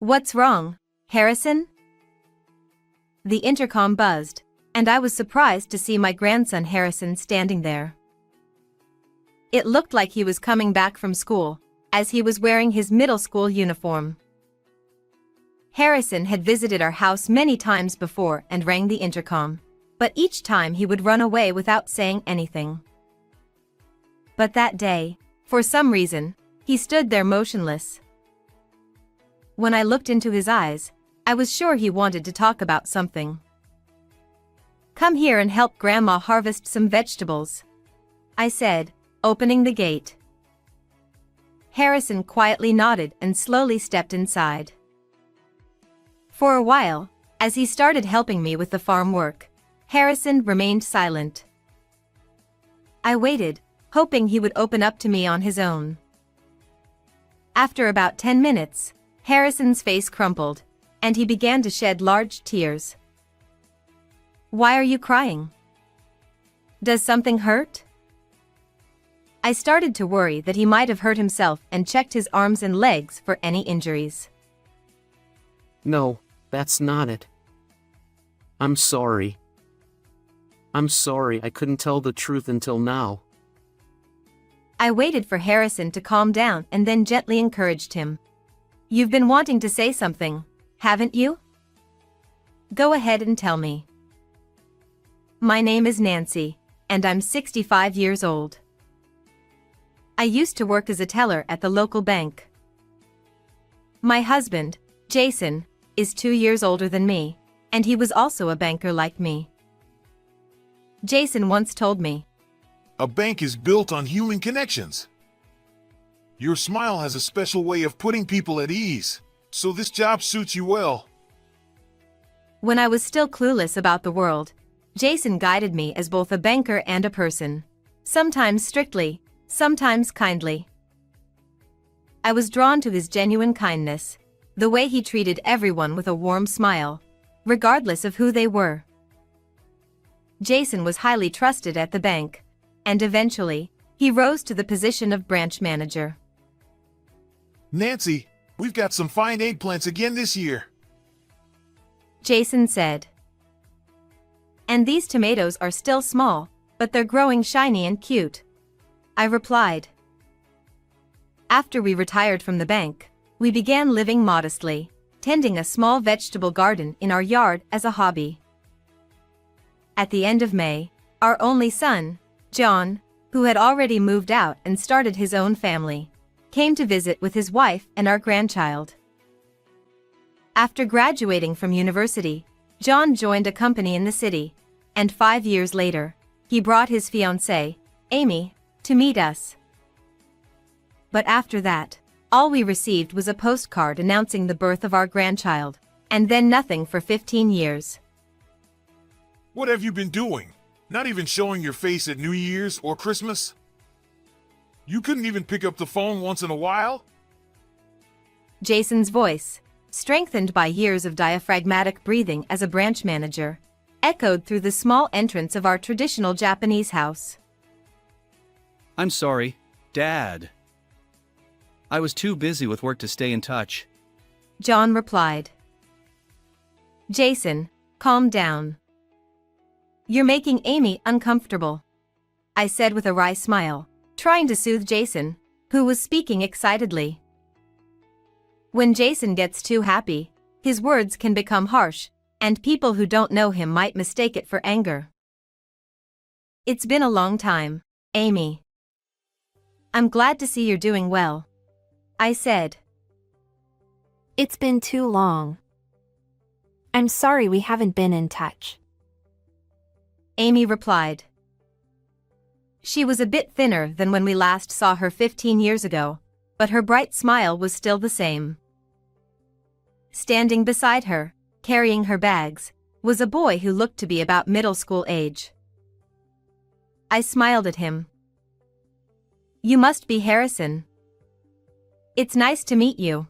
What's wrong, Harrison? The intercom buzzed, and I was surprised to see my grandson Harrison standing there. It looked like he was coming back from school, as he was wearing his middle school uniform. Harrison had visited our house many times before and rang the intercom, but each time he would run away without saying anything. But that day, for some reason, he stood there motionless. When I looked into his eyes, I was sure he wanted to talk about something. "Come here and help Grandma harvest some vegetables," I said, opening the gate. Harrison quietly nodded and slowly stepped inside. For a while, as he started helping me with the farm work, Harrison remained silent. I waited, hoping he would open up to me on his own. After about 10 minutes, Harrison's face crumpled, and he began to shed large tears. "Why are you crying? Does something hurt?" I started to worry that he might have hurt himself and checked his arms and legs for any injuries. No, that's not it. I'm sorry. I'm sorry I couldn't tell the truth until now. I waited for Harrison to calm down and then gently encouraged him. "You've been wanting to say something, haven't you? Go ahead and tell me." "My name is Nancy, and I'm 65 years old. I used to work as a teller at the local bank. My husband, Jason, is 2 years older than me, and he was also a banker like me. Jason once told me, A bank is built on human connections. Your smile has a special way of putting people at ease, so this job suits you well." When I was still clueless about the world, Jason guided me as both a banker and a person, sometimes strictly, sometimes kindly. I was drawn to his genuine kindness, the way he treated everyone with a warm smile, regardless of who they were. Jason was highly trusted at the bank, and eventually, he rose to the position of branch manager. "Nancy, we've got some fine eggplants again this year," Jason said. "And these tomatoes are still small, but they're growing shiny and cute," I replied. After we retired from the bank, we began living modestly, tending a small vegetable garden in our yard as a hobby. At the end of May, our only son, John, who had already moved out and started his own family, came to visit with his wife and our grandchild. After graduating from university, John joined a company in the city, and 5 years later, he brought his fiancée, Amy, to meet us. But after that, all we received was a postcard announcing the birth of our grandchild, and then nothing for 15 years. "What have you been doing? Not even showing your face at New Year's or Christmas? You couldn't even pick up the phone once in a while?" Jason's voice, strengthened by years of diaphragmatic breathing as a branch manager, echoed through the small entrance of our traditional Japanese house. "I'm sorry, Dad. I was too busy with work to stay in touch." John replied. "Jason, calm down. You're making Amy uncomfortable," I said with a wry smile, trying to soothe Jason, who was speaking excitedly. When Jason gets too happy, his words can become harsh, and people who don't know him might mistake it for anger. "It's been a long time, Amy. I'm glad to see you're doing well," I said. "It's been too long. I'm sorry we haven't been in touch," Amy replied. She was a bit thinner than when we last saw her 15 years ago, but her bright smile was still the same. Standing beside her, carrying her bags, was a boy who looked to be about middle school age. I smiled at him. "You must be Harrison. It's nice to meet you."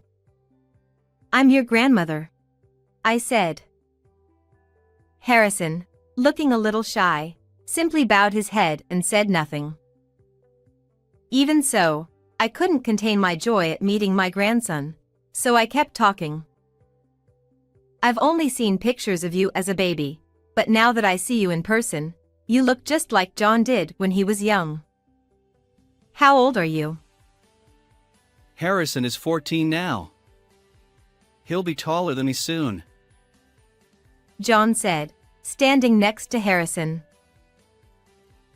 "I'm your grandmother," I said. Harrison, looking a little shy, simply bowed his head and said nothing. Even so, I couldn't contain my joy at meeting my grandson, so I kept talking. I've only seen pictures of you as a baby, but now that I see you in person, you look just like John did when he was young. How old are you? Harrison is 14 now. He'll be taller than me soon. John said, standing next to Harrison.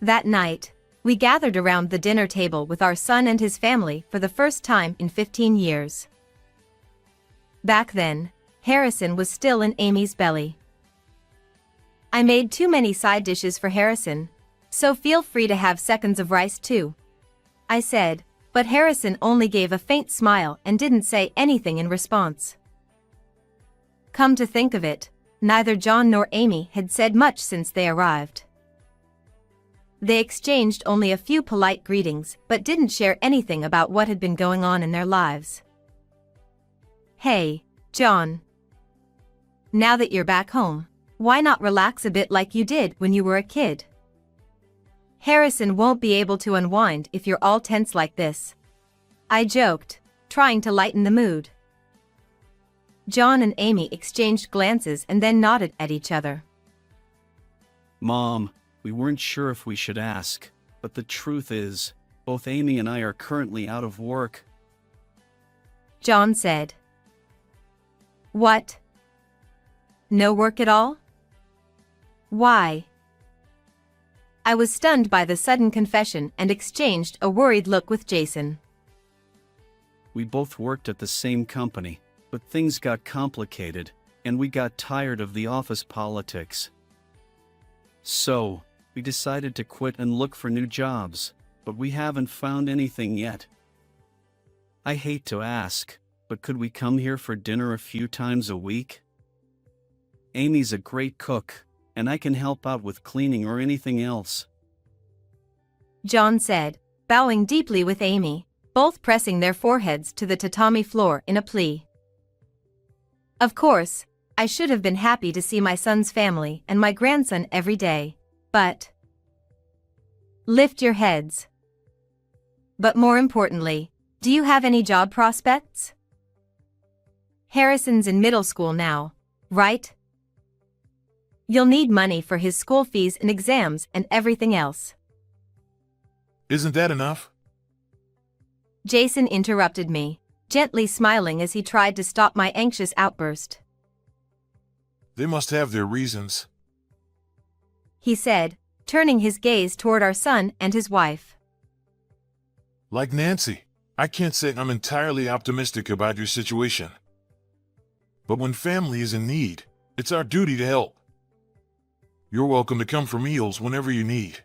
That night, we gathered around the dinner table with our son and his family for the first time in 15 years. Back then, Harrison was still in Amy's belly. I made too many side dishes for Harrison, so feel free to have seconds of rice too, I said, but Harrison only gave a faint smile and didn't say anything in response. Come to think of it, neither John nor Amy had said much since they arrived. They exchanged only a few polite greetings but didn't share anything about what had been going on in their lives. Hey, John. Now that you're back home, why not relax a bit like you did when you were a kid? Harrison won't be able to unwind if you're all tense like this, I joked, trying to lighten the mood. John and Amy exchanged glances and then nodded at each other. Mom, we weren't sure if we should ask, but the truth is, both Amy and I are currently out of work. John said. What? No work at all? Why? I was stunned by the sudden confession and exchanged a worried look with Jason. We both worked at the same company, but things got complicated, and we got tired of the office politics. So, we decided to quit and look for new jobs, but we haven't found anything yet. I hate to ask, but could we come here for dinner a few times a week? Amy's a great cook, and I can help out with cleaning or anything else. John said, bowing deeply with Amy, both pressing their foreheads to the tatami floor in a plea. Of course, I should have been happy to see my son's family and my grandson every day, but... Lift your heads. But more importantly, do you have any job prospects? Harrison's in middle school now, right? You'll need money for his school fees and exams and everything else. Isn't that enough? Jason interrupted me, gently smiling as he tried to stop my anxious outburst. They must have their reasons, He said, turning his gaze toward our son and his wife. Like Nancy, I can't say I'm entirely optimistic about your situation. But when family is in need, it's our duty to help. You're welcome to come for meals whenever you need.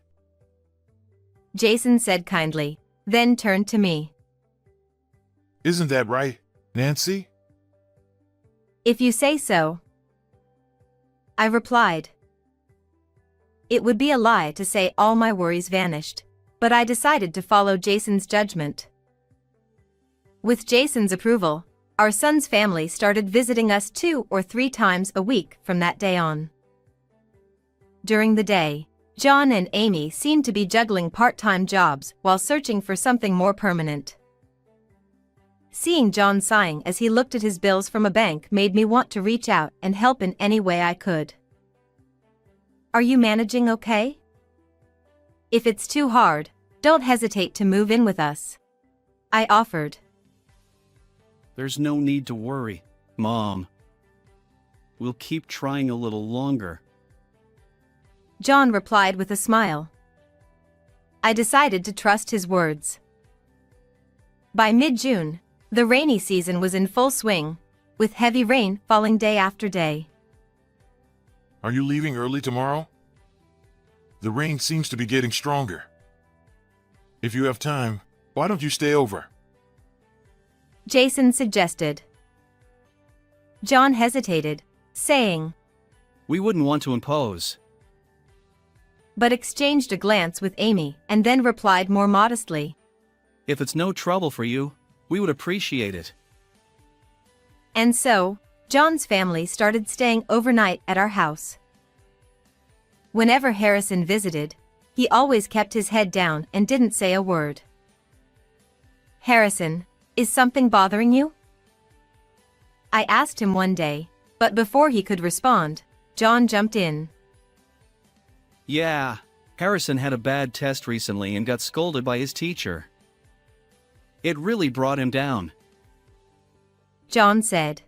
Jason said kindly, then turned to me. Isn't that right, Nancy? If you say so, I replied. It would be a lie to say all my worries vanished, but I decided to follow Jason's judgment. With Jason's approval, our son's family started visiting us 2 or 3 times a week from that day on. During the day, John and Amy seemed to be juggling part-time jobs while searching for something more permanent. Seeing John sighing as he looked at his bills from a bank made me want to reach out and help in any way I could. Are you managing okay? If it's too hard, don't hesitate to move in with us, I offered. There's no need to worry, Mom. We'll keep trying a little longer. John replied with a smile. I decided to trust his words. By mid-June, the rainy season was in full swing, with heavy rain falling day after day. Are you leaving early tomorrow? The rain seems to be getting stronger. If you have time, why don't you stay over? Jason suggested. John hesitated, saying, We wouldn't want to impose. but exchanged a glance with Amy and then replied more modestly. If it's no trouble for you, we would appreciate it. And so, John's family started staying overnight at our house. Whenever Harrison visited, he always kept his head down and didn't say a word. Harrison, is something bothering you? I asked him one day, But before he could respond, John jumped in. Yeah, Harrison had a bad test recently and got scolded by his teacher. It really brought him down. John said.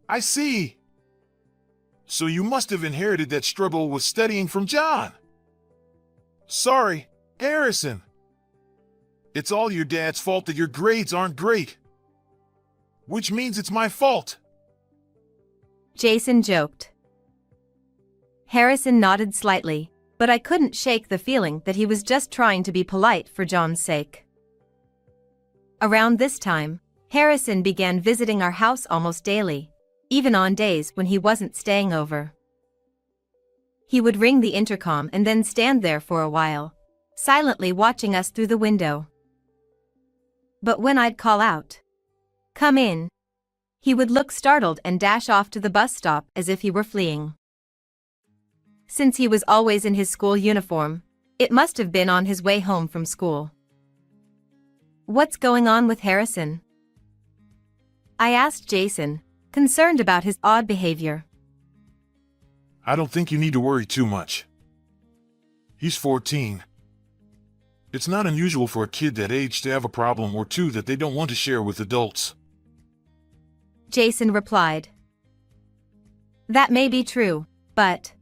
I see. So you must have inherited that struggle with studying from John. Sorry, Harrison. It's all your dad's fault that your grades aren't great. Which means it's my fault. Jason joked. Harrison nodded slightly, but I couldn't shake the feeling that he was just trying to be polite for John's sake. Around this time, Harrison began visiting our house almost daily, even on days when he wasn't staying over. He would ring the intercom and then stand there for a while, silently watching us through the window. But when I'd call out, "Come in," he would look startled and dash off to the bus stop as if he were fleeing. Since he was always in his school uniform, it must have been on his way home from school. "What's going on with Harrison?" I asked Jason, concerned about his odd behavior. I don't think you need to worry too much. He's 14. It's not unusual for a kid that age to have a problem or two that they don't want to share with adults. Jason replied. That may be true, but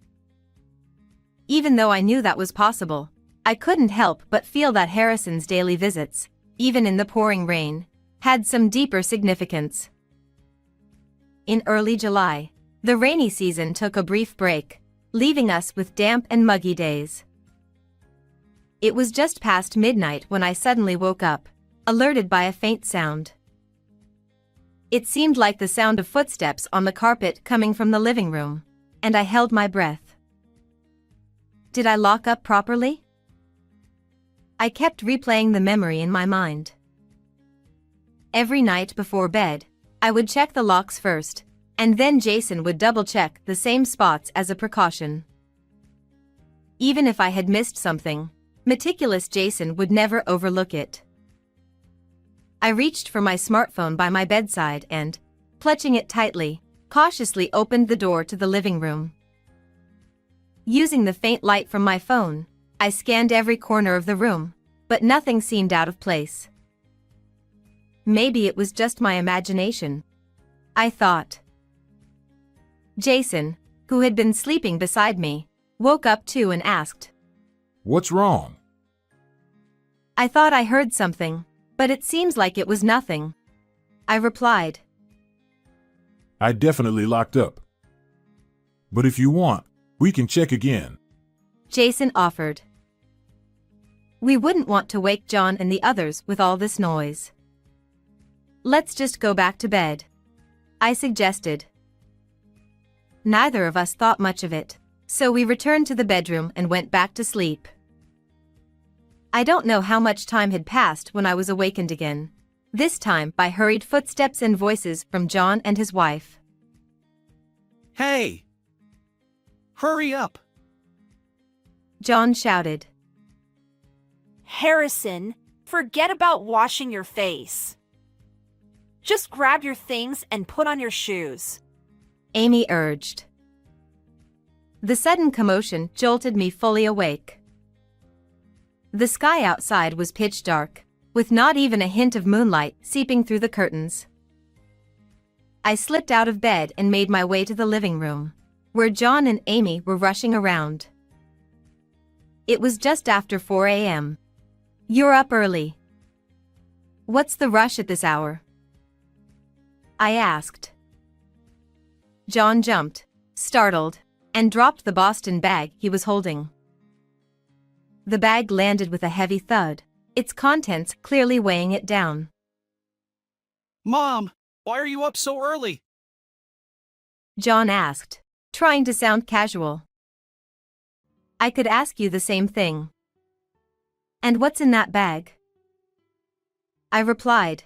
even though I knew that was possible, I couldn't help but feel that Harrison's daily visits, even in the pouring rain, had some deeper significance. In early July, the rainy season took a brief break, leaving us with damp and muggy days. It was just past midnight when I suddenly woke up, alerted by a faint sound. It seemed like the sound of footsteps on the carpet coming from the living room, and I held my breath. Did I lock up properly? I kept replaying the memory in my mind. Every night before bed, I would check the locks first, and then Jason would double-check the same spots as a precaution. Even if I had missed something, meticulous Jason would never overlook it. I reached for my smartphone by my bedside and, clutching it tightly, cautiously opened the door to the living room. Using the faint light from my phone, I scanned every corner of the room, but nothing seemed out of place. Maybe it was just my imagination, I thought. Jason, who had been sleeping beside me, woke up too and asked, What's wrong? I thought I heard something, but it seems like it was nothing, I replied. I definitely locked up. But if you want, we can check again. Jason offered. We wouldn't want to wake John and the others with all this noise. Let's just go back to bed, I suggested. Neither of us thought much of it, so we returned to the bedroom and went back to sleep. I don't know how much time had passed when I was awakened again, this time by hurried footsteps and voices from John and his wife. Hey! Hurry up! John shouted. Harrison, forget about washing your face. Just grab your things and put on your shoes. Amy urged. The sudden commotion jolted me fully awake. The sky outside was pitch dark, with not even a hint of moonlight seeping through the curtains. I slipped out of bed and made my way to the living room, where John and Amy were rushing around. It was just after 4 a.m. You're up early. What's the rush at this hour? I asked. John jumped, startled, and dropped the Boston bag he was holding. The bag landed with a heavy thud, its contents clearly weighing it down. Mom, why are you up so early? John asked, trying to sound casual. I could ask you the same thing. And what's in that bag? I replied.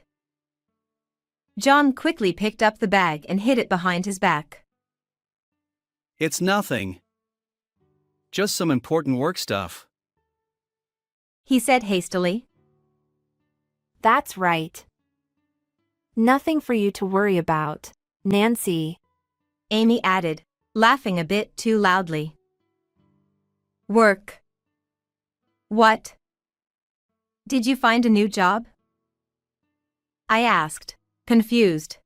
John quickly picked up the bag and hid it behind his back. It's nothing. Just some important work stuff. He said hastily. That's right. Nothing for you to worry about, Nancy. Amy added, laughing a bit too loudly. Work. What? Did you find a new job? I asked, confused.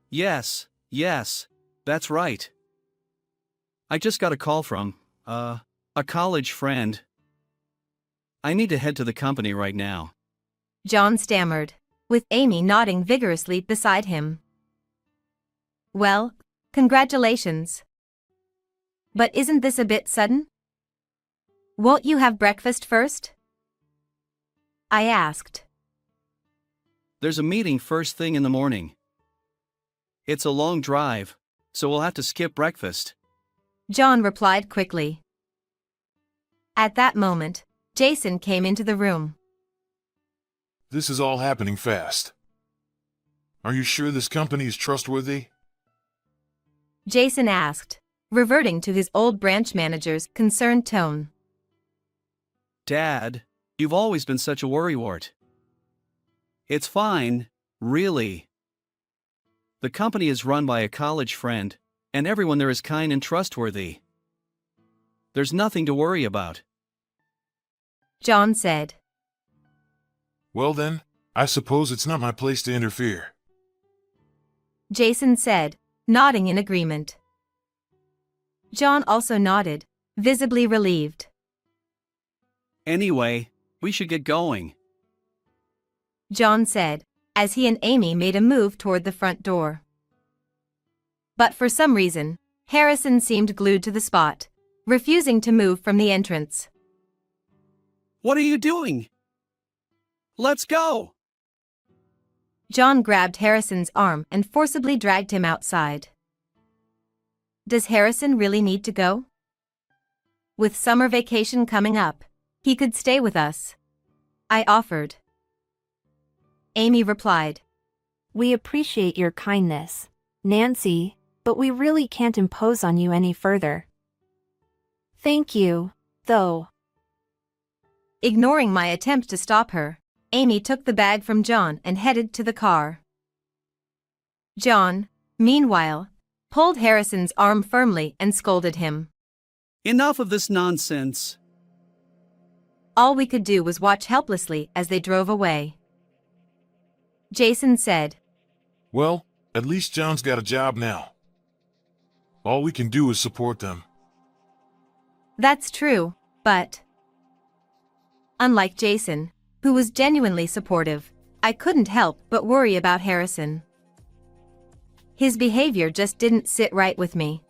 Yes, that's right. I just got a call from, a college friend. I need to head to the company right now. John stammered, with Amy nodding vigorously beside him. Well, congratulations. But isn't this a bit sudden? Won't you have breakfast first? I asked. There's a meeting first thing in the morning. It's a long drive, so we'll have to skip breakfast. John replied quickly. At that moment, Jason came into the room. This is all happening fast. Are you sure this company is trustworthy? Jason asked, reverting to his old branch manager's concerned tone. Dad, you've always been such a worrywart. It's fine, really. The company is run by a college friend, and everyone there is kind and trustworthy. There's nothing to worry about. John said. Well then, I suppose it's not my place to interfere. Jason said, nodding in agreement. John also nodded, visibly relieved. Anyway, we should get going. John said, as he and Amy made a move toward the front door. But for some reason, Harrison seemed glued to the spot, refusing to move from the entrance. What are you doing? Let's go! John grabbed Harrison's arm and forcibly dragged him outside. Does Harrison really need to go? With summer vacation coming up, he could stay with us. I offered. Amy replied. We appreciate your kindness, Nancy, but we really can't impose on you any further. Thank you, though. Ignoring my attempt to stop her, Amy took the bag from John and headed to the car. John, meanwhile, pulled Harrison's arm firmly and scolded him. Enough of this nonsense. All we could do was watch helplessly as they drove away. Jason said. Well, at least John's got a job now. All we can do is support them. That's true, but... Unlike Jason, who was genuinely supportive, I couldn't help but worry about Harrison. His behavior just didn't sit right with me.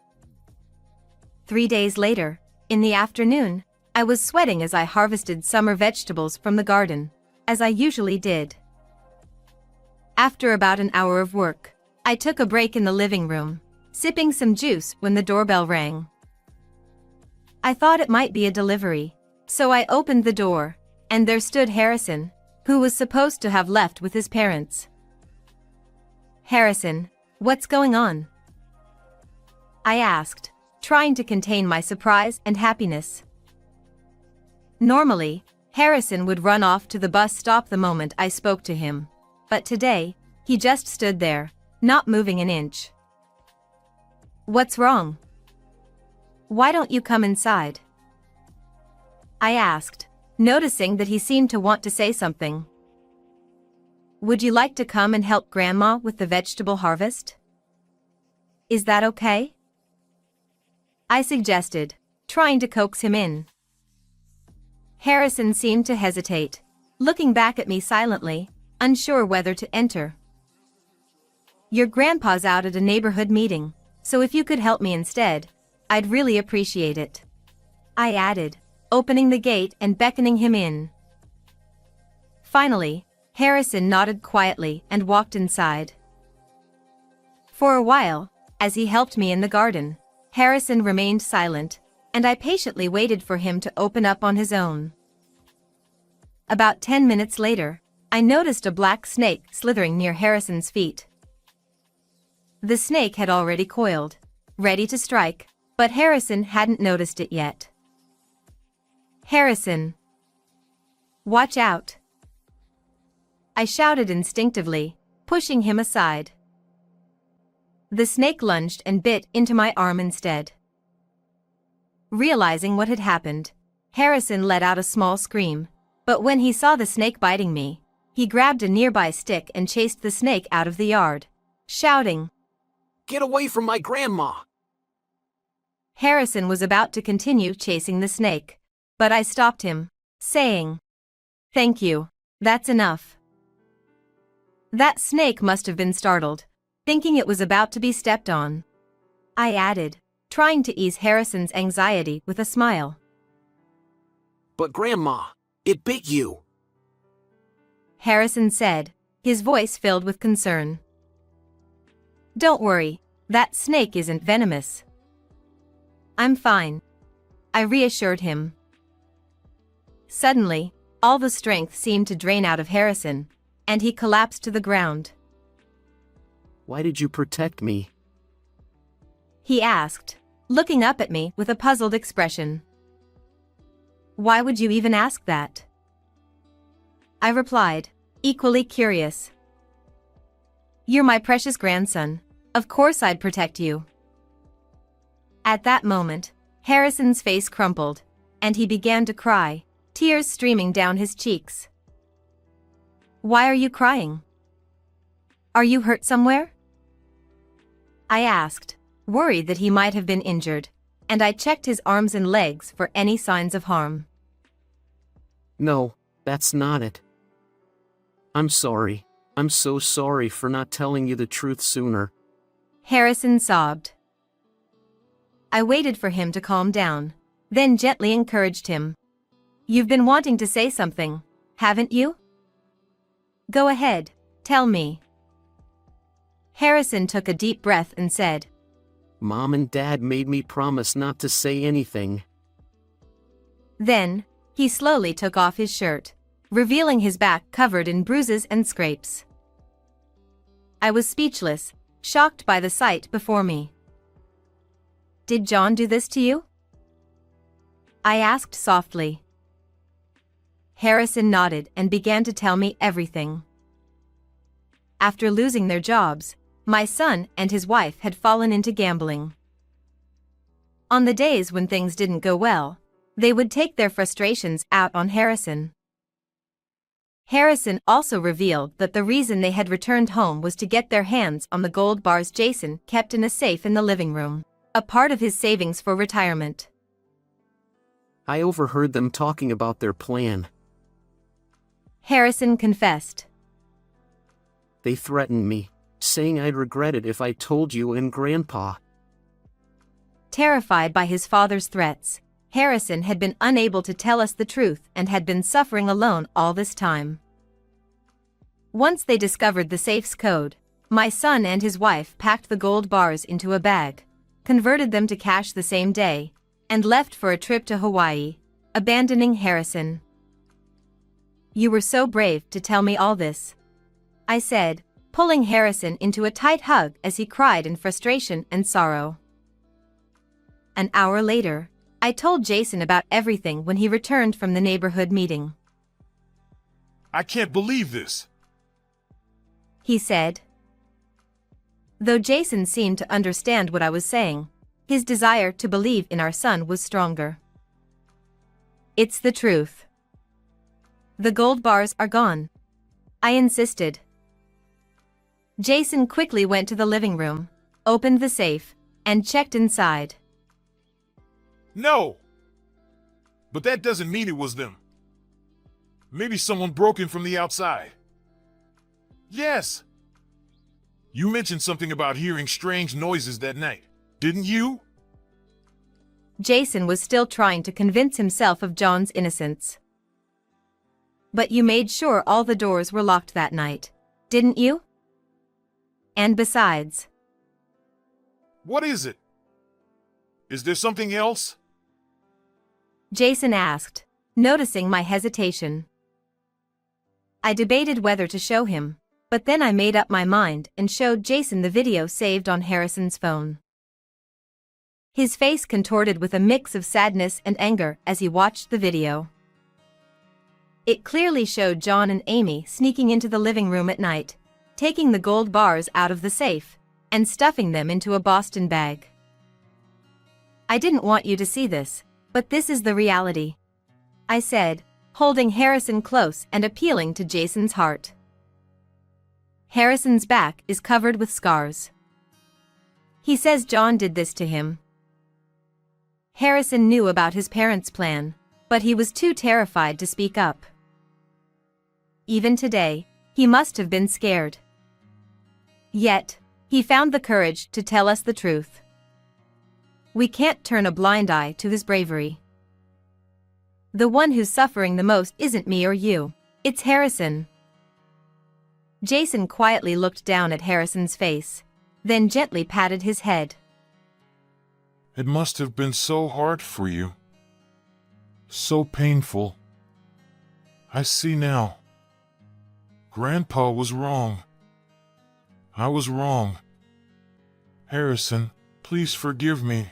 3 days later, in the afternoon, I was sweating as I harvested summer vegetables from the garden, as I usually did. After about an hour of work, I took a break in the living room, sipping some juice when the doorbell rang. I thought it might be a delivery, so I opened the door, and there stood Harrison, who was supposed to have left with his parents. Harrison, what's going on? I asked, trying to contain my surprise and happiness. Normally, Harrison would run off to the bus stop the moment I spoke to him, but today, he just stood there, not moving an inch. What's wrong? Why don't you come inside? I asked, noticing that he seemed to want to say something. Would you like to come and help Grandma with the vegetable harvest? Is that okay? I suggested, trying to coax him in. Harrison seemed to hesitate, looking back at me silently, unsure whether to enter. Your grandpa's out at a neighborhood meeting, so if you could help me instead, I'd really appreciate it. I added, opening the gate and beckoning him in. Finally, Harrison nodded quietly and walked inside. For a while, as he helped me in the garden, Harrison remained silent, and I patiently waited for him to open up on his own. About 10 minutes later, I noticed a black snake slithering near Harrison's feet. The snake had already coiled, ready to strike, but Harrison hadn't noticed it yet. Harrison! Watch out! I shouted instinctively, pushing him aside. The snake lunged and bit into my arm instead. Realizing what had happened, Harrison let out a small scream, but when he saw the snake biting me, he grabbed a nearby stick and chased the snake out of the yard, shouting, Get away from my grandma! Harrison was about to continue chasing the snake, but I stopped him, saying, Thank you, that's enough. That snake must have been startled, thinking it was about to be stepped on. I added, trying to ease Harrison's anxiety with a smile. But Grandma, it bit you! Harrison said, his voice filled with concern. Don't worry, that snake isn't venomous. I'm fine, I reassured him. Suddenly, all the strength seemed to drain out of Harrison, and he collapsed to the ground. Why did you protect me? He asked, looking up at me with a puzzled expression. Why would you even ask that? I replied, equally curious. You're my precious grandson, of course I'd protect you. At that moment, Harrison's face crumpled, and he began to cry, tears streaming down his cheeks. Why are you crying? Are you hurt somewhere? I asked, worried that he might have been injured, and I checked his arms and legs for any signs of harm. No, that's not it. I'm sorry. I'm so sorry for not telling you the truth sooner. Harrison sobbed. I waited for him to calm down, then gently encouraged him. You've been wanting to say something, haven't you? Go ahead, tell me. Harrison took a deep breath and said, Mom and Dad made me promise not to say anything. Then, he slowly took off his shirt, revealing his back covered in bruises and scrapes. I was speechless, shocked by the sight before me. Did John do this to you? I asked softly. Harrison nodded and began to tell me everything. After losing their jobs, my son and his wife had fallen into gambling. On the days when things didn't go well, they would take their frustrations out on Harrison. Harrison also revealed that the reason they had returned home was to get their hands on the gold bars Jason kept in a safe in the living room, a part of his savings for retirement. I overheard them talking about their plan. Harrison confessed. They threatened me, saying I'd regret it if I told you and Grandpa. Terrified by his father's threats, Harrison had been unable to tell us the truth and had been suffering alone all this time. Once they discovered the safe's code, my son and his wife packed the gold bars into a bag, converted them to cash the same day, and left for a trip to Hawaii, abandoning Harrison. You were so brave to tell me all this, I said, pulling Harrison into a tight hug as he cried in frustration and sorrow. An hour later, I told Jason about everything when he returned from the neighborhood meeting. I can't believe this, he said. Though Jason seemed to understand what I was saying, his desire to believe in our son was stronger. It's the truth. The gold bars are gone, I insisted. Jason quickly went to the living room, opened the safe, and checked inside. No! But that doesn't mean it was them. Maybe someone broke in from the outside. Yes! You mentioned something about hearing strange noises that night, didn't you? Jason was still trying to convince himself of John's innocence. But you made sure all the doors were locked that night, didn't you? And besides... What is it? Is there something else? Jason asked, noticing my hesitation. I debated whether to show him, but then I made up my mind and showed Jason the video saved on Harrison's phone. His face contorted with a mix of sadness and anger as he watched the video. It clearly showed John and Amy sneaking into the living room at night, taking the gold bars out of the safe, and stuffing them into a Boston bag. I didn't want you to see this, but this is the reality, I said, holding Harrison close and appealing to Jason's heart. Harrison's back is covered with scars. He says John did this to him. Harrison knew about his parents' plan, but he was too terrified to speak up. Even today, he must have been scared. Yet, he found the courage to tell us the truth. We can't turn a blind eye to his bravery. The one who's suffering the most isn't me or you, it's Harrison. Jason quietly looked down at Harrison's face, then gently patted his head. It must have been so hard for you. So painful. I see now. Grandpa was wrong. I was wrong. Harrison, please forgive me.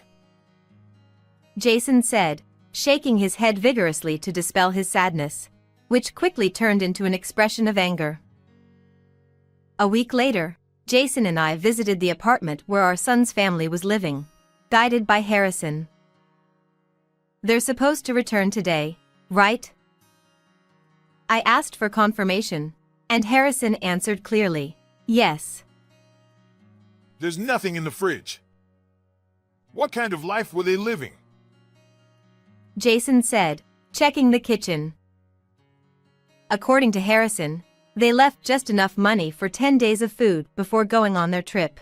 Jason said, shaking his head vigorously to dispel his sadness, which quickly turned into an expression of anger. A week later, Jason and I visited the apartment where our son's family was living, guided by Harrison. They're supposed to return today, right? I asked for confirmation, and Harrison answered clearly, yes. There's nothing in the fridge. What kind of life were they living? Jason said, checking the kitchen. According to Harrison, they left just enough money for 10 days of food before going on their trip.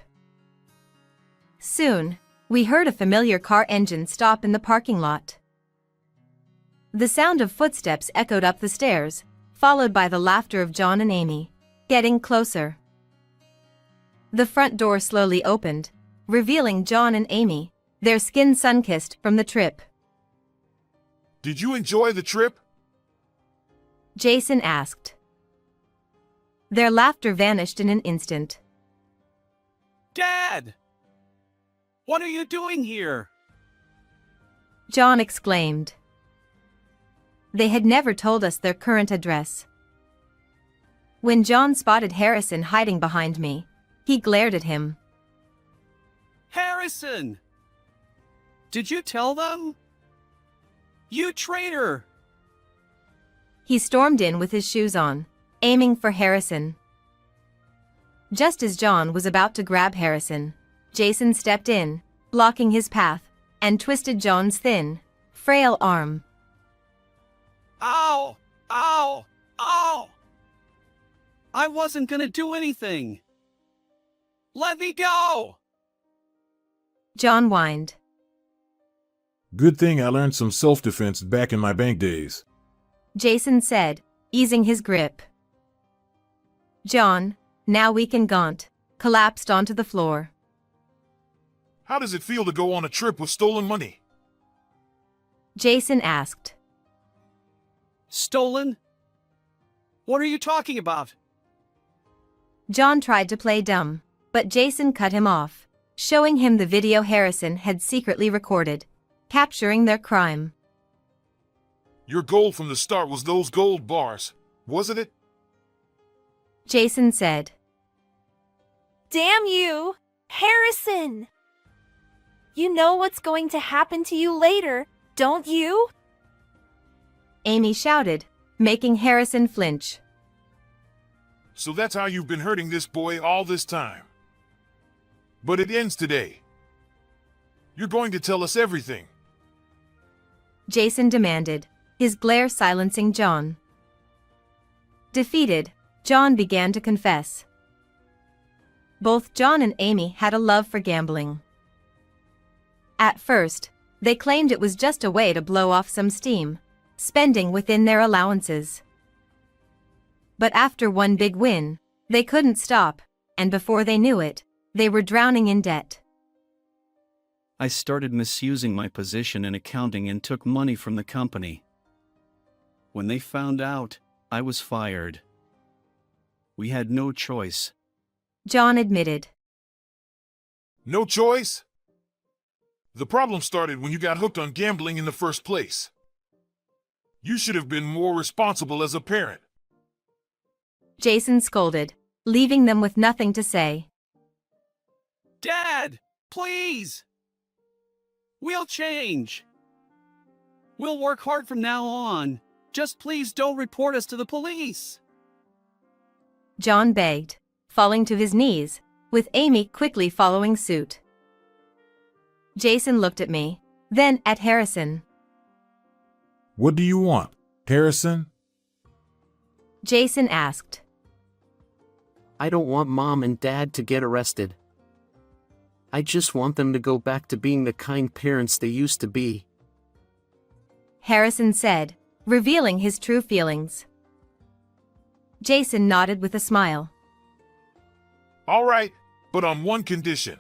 Soon, we heard a familiar car engine stop in the parking lot. The sound of footsteps echoed up the stairs, followed by the laughter of John and Amy, getting closer. The front door slowly opened, revealing John and Amy, their skin sun-kissed from the trip. Did you enjoy the trip? Jason asked. Their laughter vanished in an instant. Dad! What are you doing here? John exclaimed. They had never told us their current address. When John spotted Harrison hiding behind me, he glared at him. Harrison! Did you tell them? You traitor! He stormed in with his shoes on, aiming for Harrison. Just as John was about to grab Harrison, Jason stepped in, blocking his path, and twisted John's thin, frail arm. Ow! Ow! Ow! I wasn't gonna do anything! Let me go! John whined. Good thing I learned some self-defense back in my bank days. Jason said, easing his grip. John, now weak and gaunt, collapsed onto the floor. How does it feel to go on a trip with stolen money? Jason asked. Stolen? What are you talking about? John tried to play dumb, but Jason cut him off, showing him the video Harrison had secretly recorded, capturing their crime. Your goal from the start was those gold bars, wasn't it? Jason said. Damn you, Harrison! You know what's going to happen to you later, don't you? Amy shouted, making Harrison flinch. So that's how you've been hurting this boy all this time. But it ends today. You're going to tell us everything. Jason demanded, his glare silencing John. Defeated, John began to confess. Both John and Amy had a love for gambling. At first, they claimed it was just a way to blow off some steam, spending within their allowances. But after one big win, they couldn't stop, and before they knew it, they were drowning in debt. I started misusing my position in accounting and took money from the company. When they found out, I was fired. We had no choice. John admitted. No choice? The problem started when you got hooked on gambling in the first place. You should have been more responsible as a parent. Jason scolded, leaving them with nothing to say. Dad, please! We'll change. We'll work hard from now on. Just please don't report us to the police. John begged, falling to his knees, with Amy quickly following suit. Jason looked at me, then at Harrison. What do you want, Harrison? Jason asked. I don't want Mom and Dad to get arrested. I just want them to go back to being the kind parents they used to be. Harrison said, revealing his true feelings. Jason nodded with a smile. All right, but on one condition.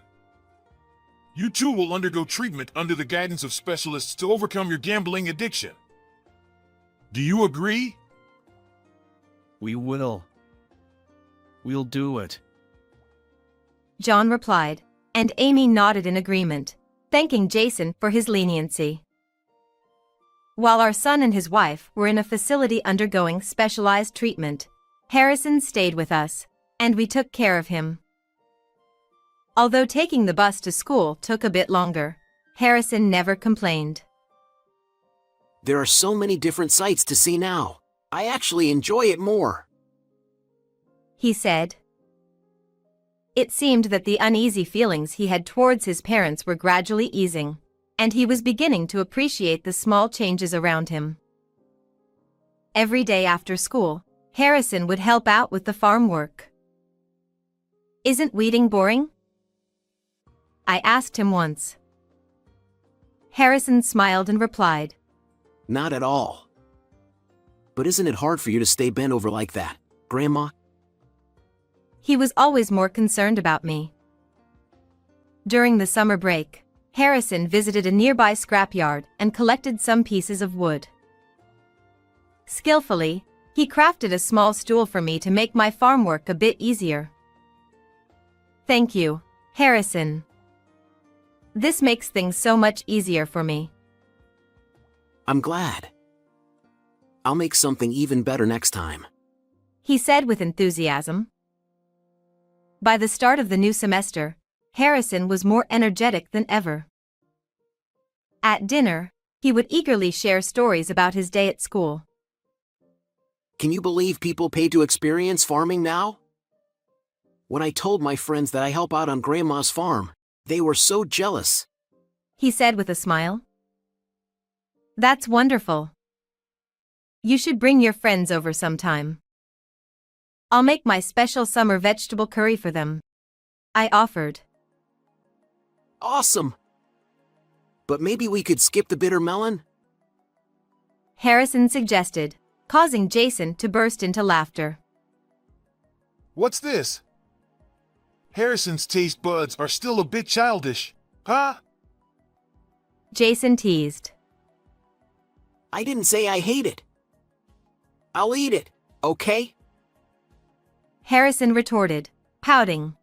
You two will undergo treatment under the guidance of specialists to overcome your gambling addiction. Do you agree? We will. We'll do it. John replied, and Amy nodded in agreement, thanking Jason for his leniency. While our son and his wife were in a facility undergoing specialized treatment, Harrison stayed with us, and we took care of him. Although taking the bus to school took a bit longer, Harrison never complained. There are so many different sights to see now. I actually enjoy it more. He said. It seemed that the uneasy feelings he had towards his parents were gradually easing, and he was beginning to appreciate the small changes around him. Every day after school, Harrison would help out with the farm work. Isn't weeding boring? I asked him once. Harrison smiled and replied, Not at all. But isn't it hard for you to stay bent over like that, Grandma? He was always more concerned about me. During the summer break, Harrison visited a nearby scrapyard and collected some pieces of wood. Skillfully, he crafted a small stool for me to make my farm work a bit easier. Thank you, Harrison. This makes things so much easier for me. I'm glad. I'll make something even better next time, he said with enthusiasm. By the start of the new semester, Harrison was more energetic than ever. At dinner, he would eagerly share stories about his day at school. Can you believe people pay to experience farming now? When I told my friends that I help out on Grandma's farm, they were so jealous, he said with a smile. That's wonderful. You should bring your friends over sometime. I'll make my special summer vegetable curry for them, I offered. Awesome! But maybe we could skip the bitter melon? Harrison suggested, causing Jason to burst into laughter. What's this? Harrison's taste buds are still a bit childish, huh? Jason teased. I didn't say I hate it. I'll eat it, okay? Harrison retorted, pouting.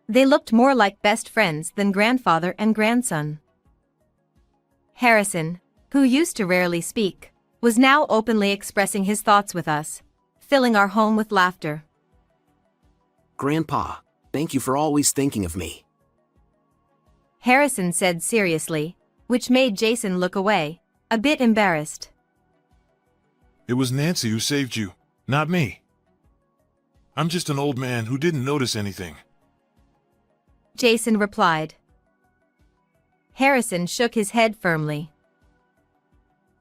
They looked more like best friends than grandfather and grandson. Harrison, who used to rarely speak, was now openly expressing his thoughts with us, filling our home with laughter. Grandpa, thank you for always thinking of me. Harrison said seriously, which made Jason look away, a bit embarrassed. It was Nancy who saved you, not me. I'm just an old man who didn't notice anything. Jason replied. Harrison shook his head firmly.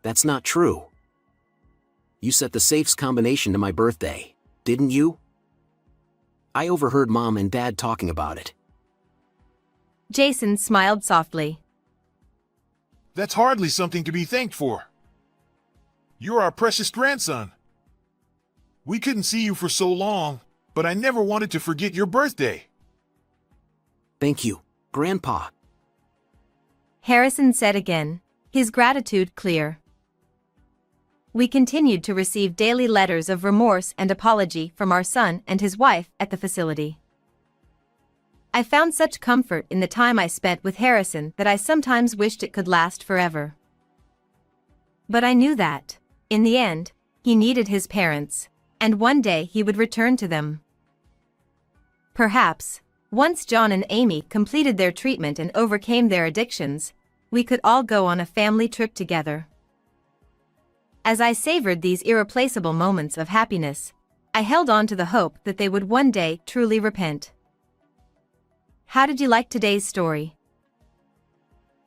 That's not true. You set the safes combination to my birthday, didn't you? I overheard Mom and Dad talking about it. Jason smiled softly. That's hardly something to be thanked for. You're our precious grandson. We couldn't see you for so long, but I never wanted to forget your birthday. Thank you, Grandpa. Harrison said again, his gratitude clear. We continued to receive daily letters of remorse and apology from our son and his wife at the facility. I found such comfort in the time I spent with Harrison that I sometimes wished it could last forever. But I knew that, in the end, he needed his parents, and one day he would return to them. Perhaps, Once John and Amy completed their treatment and overcame their addictions, we could all go on a family trip together. As I savored these irreplaceable moments of happiness, I held on to the hope that they would one day truly repent. How did you like today's story?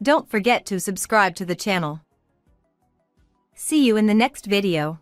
Don't forget to subscribe to the channel. See you in the next video.